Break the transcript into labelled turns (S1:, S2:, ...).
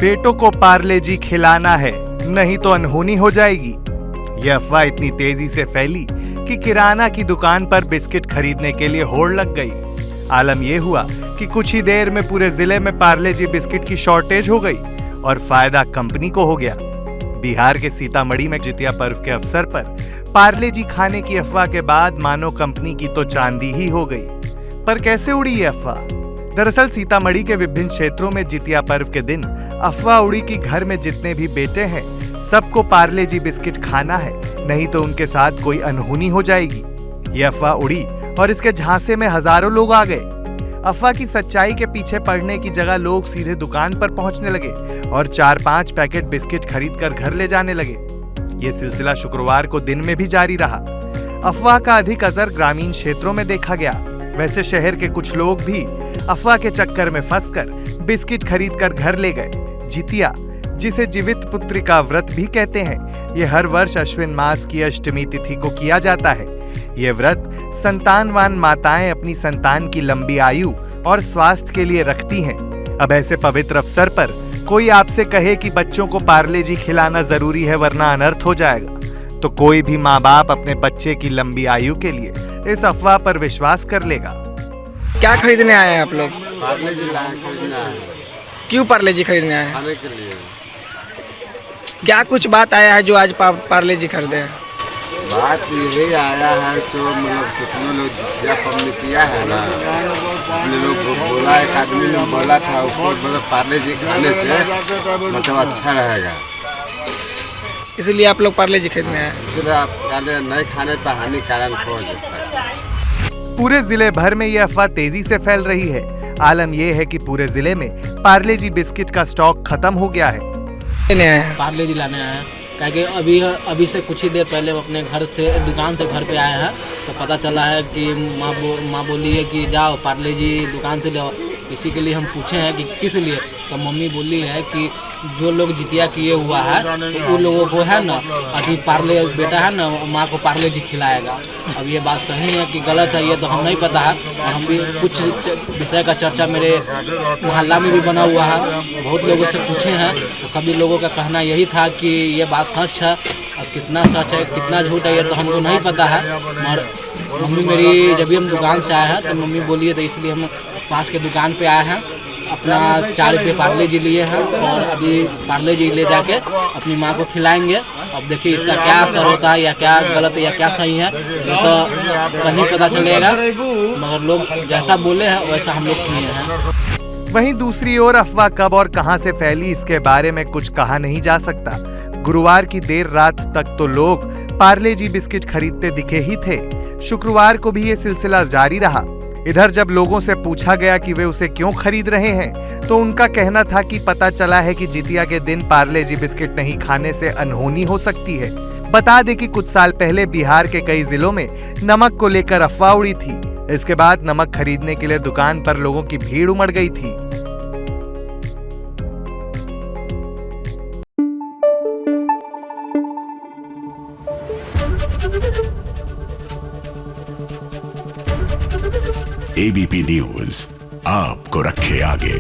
S1: बेटों को पार्ले जी खिलाना है, नहीं तो अनहोनी हो जाएगी। यह अफवाह इतनी तेजी से फैली कि किराना की दुकान पर बिस्किट खरीदने के लिए होड़ लग गई। आलम यह हुआ कि कुछ ही देर में पूरे जिले में पार्ले जी बिस्किट की शॉर्टेज हो गई और फायदा कंपनी को हो गया। बिहार के सीतामढ़ी में जितिया पर्व के अवसर पर पार्ले जी खाने की अफवाह के बाद मानो कंपनी की तो चांदी ही हो गई। पर कैसे उड़ी ये अफवाह? दरअसल सीतामढ़ी के विभिन्न क्षेत्रों में जितिया पर्व के दिन अफवाह उड़ी कि घर में जितने भी बेटे हैं सबको पार्ले जी बिस्किट खाना है, नहीं तो उनके साथ कोई अनहोनी हो जाएगी। ये अफवाह उड़ी और इसके झांसे में हजारों लोग आ गए। अफवाह की सच्चाई के पीछे पड़ने की जगह लोग सीधे दुकान पर पहुंचने लगे और 4-5 पैकेट बिस्किट खरीदकर घर ले जाने लगे। ये सिलसिला शुक्रवार को दिन में भी जारी रहा। अफवाह का अधिक असर ग्रामीण क्षेत्रों में देखा गया। वैसे शहर के कुछ लोग भी अफवाह के चक्कर में फंसकर बिस्किट खरीदकर घर ले गए। जितिया, जिसे जीवित पुत्री का व्रत भी कहते हैं, ये हर वर्ष अश्विन मास की अष्टमी तिथि को किया जाता है। ये व्रत संतानवान माताएं अपनी संतान की लंबी आयु और स्वास्थ्य के लिए रखती हैं। अब ऐसे पवित्र अवसर पर कोई आपसे कहे कि बच्चों को पार्ले जी खिलाना जरूरी है वरना अनर्थ हो जाएगा, तो कोई भी माँ बाप अपने बच्चे की लंबी आयु के लिए इस अफवाह पर विश्वास कर लेगा।
S2: क्या खरीदने आए हैं आप लोग?
S3: पार्ले जी खरीदने आए हैं।
S2: क्यों पार्ले जी खरीदने आए हैं?
S3: खाने के लिए।
S2: क्या कुछ बात आया है जो आज पार्ले जी खरीदे हैं?
S3: बात यही आया है, सो मतलब कितने लोग जितिया पर्व किया है ना, अपने लोग को बोला, एक आदमी ने बोला था उसको मतलब पार्ले जी खाने से मतलब अच्छा रहेगा,
S2: इसलिए आप लोग पार्ले जी खरीदने आए हैं।
S3: इसलिए आप पार्ले नहीं खाने पर हानिकारक हो जाता है।
S1: पूरे जिले भर में यह अफवाह तेजी से फैल रही है। आलम यह है कि पूरे जिले में पार्ले जी बिस्किट का स्टॉक खत्म हो गया है।
S4: पार्ले जी लाने आए हैं क्योंकि अभी से कुछ ही देर पहले अपने घर से दुकान से घर पे आए हैं, तो पता चला है कि माँ बोली है कि जाओ पार्ले जी दुकान से ले आओ। इसी के लिए हम पूछे हैं कि किस लिए, तो मम्मी बोली है कि जो लोग जितिया किए हुआ है तो उन लोगों को है ना अभी पार्ले बेटा है ना माँ को पार्ले जी खिलाएगा। अब ये बात सही है कि गलत है ये तो हम नहीं पता है। हम भी कुछ विषय का चर्चा मेरे मोहल्ला में भी बना हुआ है, बहुत लोगों से पूछे हैं, तो सभी लोगों का कहना यही था कि ये बात सच है। और कितना सच है कितना झूठ है ये तो हमको नहीं पता है। मगर मम्मी मेरी जब भी हम दुकान से आए हैं तो मम्मी बोली है, तो इसलिए हम पास के दुकान पे आए हैं, अपना 4 रुपये पार्ले जी लिए हैं और अभी पार्ले जी ले जाके अपनी माँ को खिलाएंगे। अब देखिए इसका क्या असर होता है, या क्या गलत है या क्या सही है, ये तो कल ही पता चलेगा। मगर लोग जैसा बोले हैं वैसा हम लोग किए हैं।
S1: वहीं दूसरी ओर अफवाह कब और कहां से फैली इसके बारे में कुछ कहा नहीं जा सकता। गुरुवार की देर रात तक तो लोग पार्ले जी बिस्किट खरीदते दिखे ही थे। शुक्रवार को भी ये सिलसिला जारी रहा। इधर जब लोगों से पूछा गया कि वे उसे क्यों खरीद रहे हैं, तो उनका कहना था कि पता चला है कि जितिया के दिन पार्ले जी बिस्किट नहीं खाने से अनहोनी हो सकती है। बता दें कि कुछ साल पहले बिहार के कई जिलों में नमक को लेकर अफवाह उड़ी थी। इसके बाद नमक खरीदने के लिए दुकान पर लोगों की भीड़ उमड़ गई थी।
S5: एबीपी न्यूज आपको रखे आगे।